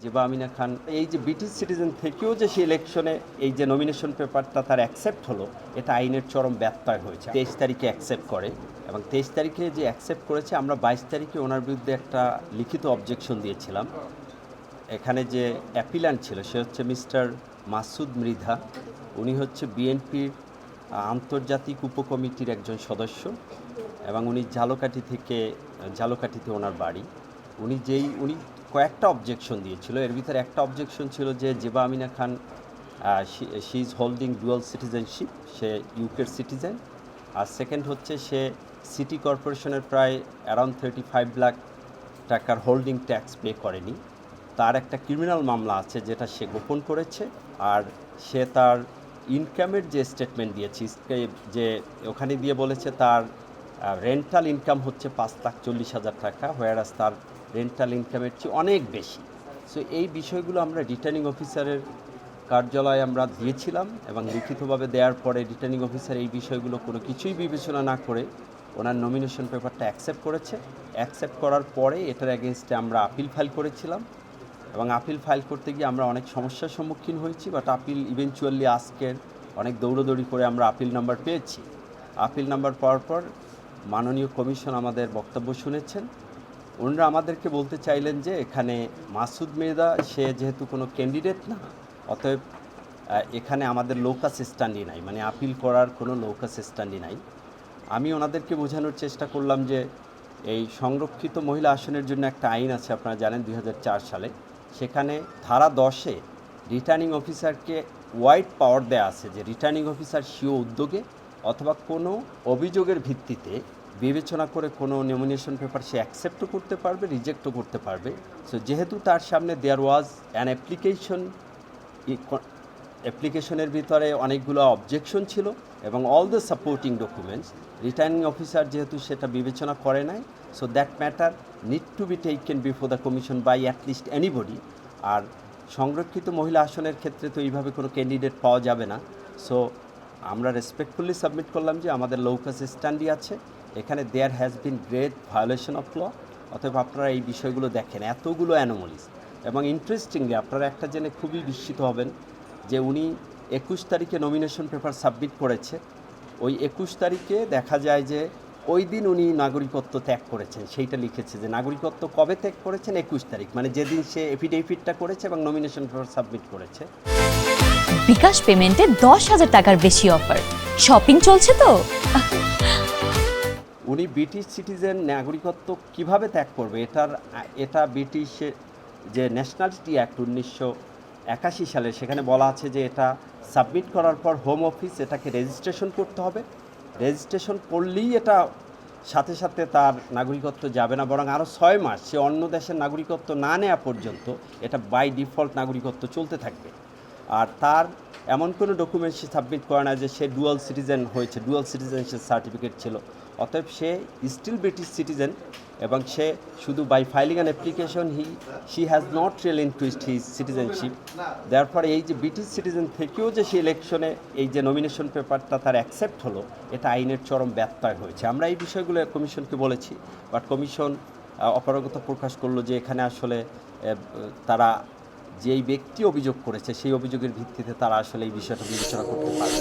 জেবা আমিনা খান এই যে British citizen থেকেও যে সে ইলেকশনে এই যে নমিনেশন পেপারটা তার অ্যাকসেপ্ট হলো, এটা আইনের চরম ব্যত্যয় হয়েছে। 23 তারিখে অ্যাকসেপ্ট করে এবং 23 তারিখে যে অ্যাকসেপ্ট করেছে, আমরা 22 তারিখে ওনার বিরুদ্ধে একটা লিখিত অবজেকশন দিয়েছিলাম। এখানে যে অ্যাপিল্যান্ট ছিল সে হচ্ছে মিস্টার মাসুদ মৃধা। উনি হচ্ছে বিএনপির আন্তর্জাতিক উপকমিটির একজন সদস্য এবং উনি ঝালকাঠিতে ওনার বাড়ি। উনি কয়েকটা অবজেকশন দিয়েছিল। এর ভিতরে একটা অবজেকশন ছিল যে Zeba Amina Khan she is holding dual citizenship, সে ইউকের সিটিজেন। আর সেকেন্ড হচ্ছে সে সিটি কর্পোরেশনের প্রায় অ্যারাউন্ড 35 লাখ টাকার হোল্ডিং ট্যাক্স পে করেনি। তার একটা ক্রিমিনাল মামলা আছে যেটা সে গোপন করেছে। আর সে তার ইনকামের যে স্টেটমেন্ট দিয়েছে, যে ওখানে দিয়ে বলেছে তার রেন্টাল ইনকাম হচ্ছে 5,40,000 টাকা, হোয়ারাস তার রেন্টাল ইনকামের চেয়ে অনেক বেশি। সো এই বিষয়গুলো আমরা রিটার্নিং অফিসারের কার্যালয়ে আমরা দিয়েছিলাম এবং লিখিতভাবে দেওয়ার পরে রিটার্নিং অফিসার এই বিষয়গুলো কোনো কিছুই বিবেচনা না করে ওনার নমিনেশন পেপারটা অ্যাকসেপ্ট করেছে। অ্যাকসেপ্ট করার পরে এটার এগেনস্টে আমরা আপিল ফাইল করেছিলাম এবং আপিল ফাইল করতে গিয়ে আমরা অনেক সমস্যার সম্মুখীন হয়েছি। বাট আপিল ইভেনচুয়ালি আজকের অনেক দৌড়দৌড়ি করে আমরা আপিল নাম্বার পেয়েছি। আপিল নাম্বার পাওয়ার পর মাননীয় কমিশন আমাদের বক্তব্য শুনেছেন। ওনারা আমাদেরকে বলতে চাইলেন যে এখানে মাসুদ মৃধা সে যেহেতু কোনো ক্যান্ডিডেট না, অতএব এখানে আমাদের লোকাস স্ট্যান্ডি নাই, মানে আপিল করার কোনো লোকাস স্ট্যান্ডি নাই। আমি ওনাদেরকে বোঝানোর চেষ্টা করলাম যে এই সংরক্ষিত মহিলা আসনের জন্য একটা আইন আছে, আপনারা জানেন 2004 সালে। সেখানে ধারা 10-এ রিটার্নিং অফিসারকে ওয়াইড পাওয়ার দেওয়া আছে যে রিটার্নিং অফিসার স্বীয় উদ্যোগে অথবা কোনো অভিযোগের ভিত্তিতে বিবেচনা করে কোনো নমিনেশন পেপার সে অ্যাকসেপ্টও করতে পারবে, রিজেক্টও করতে পারবে। সো যেহেতু তার সামনে দেয়ার ওয়াজ অ্যান অ্যাপ্লিকেশনের ভিতরে অনেকগুলো অবজেকশন ছিল এবং all the supporting documents, returning officer যেহেতু সেটা বিবেচনা করে নাই, so that matter need to be taken before the commission by at least anybody. আর সংরক্ষিত মহিলা আসনের ক্ষেত্রে তো এইভাবে কোনো ক্যান্ডিডেট পাওয়া যাবে না। সো আমরা রেসপেক্টফুলি সাবমিট করলাম যে আমাদের লোকাস স্ট্যান্ডি আছে, এখানে there has been great violation of law. অতএব আপনারা এই বিষয়গুলো দেখেন, এতগুলো অ্যানোমালিস। এবং ইন্টারেস্টিংলি আপনারা একটা জেনে খুবই বিস্মিত হবেন যে উনি 21 তারিখে নমিনেশন পেপার সাবমিট করেছে। ওই 21 তারিখে দেখা যায় যে ওই দিন উনি নাগরিকত্ব ত্যাগ করেছেন। সেইটা লিখেছে যে নাগরিকত্ব কবে ত্যাগ করেছেন, 21 তারিখ, মানে যেদিন সে এফিডেভিটটা করেছে এবং নমিনেশন পেপার সাবমিট করেছে। বিকাশ পেমেন্টে 10,000 টাকার বেশি অফার, শপিং চলছে তো। উনি ব্রিটিশ সিটিজেন, নাগরিকত্ব কিভাবে ত্যাগ করবে? এটা ব্রিটিশের যে ন্যাশনালিটি অ্যাক্ট 1981 সালে, সেখানে বলা আছে যে এটা সাবমিট করার পর হোম অফিস এটাকে রেজিস্ট্রেশন করতে হবে। রেজিস্ট্রেশন করলেই এটা সাথে সাথে তার নাগরিকত্ব যাবে না, বরং আরও 6 মাস সে অন্য দেশের নাগরিকত্ব না নেওয়া পর্যন্ত এটা বাই ডিফল্ট নাগরিকত্ব চলতে থাকবে। আর তার এমন কোনো ডকুমেন্ট সে সাবমিট করে না যে সে ডুয়াল সিটিজেন হয়েছে, ডুয়াল সিটিজেনশিপ সার্টিফিকেট ছিল। অতএব সে স্টিল ব্রিটিশ সিটিজেন এবং সে শুধু by filing an application she has not relinquished his citizenship. দেয়ারপর এই যে ব্রিটিশ সিটিজেন থেকেও যে সে ইলেকশনে এই যে নমিনেশন পেপারটা তার অ্যাকসেপ্ট হলো, এটা আইনের চরম ব্যত্যয় হয়েছে। আমরা এই বিষয়গুলো কমিশনকে বলেছি, বাট কমিশন অপারগতা প্রকাশ করলো যে এখানে আসলে তারা যেই ব্যক্তি অভিযোগ করেছে সেই অভিযোগের ভিত্তিতে তারা আসলে এই বিষয়টা বিবেচনা করতে পারে।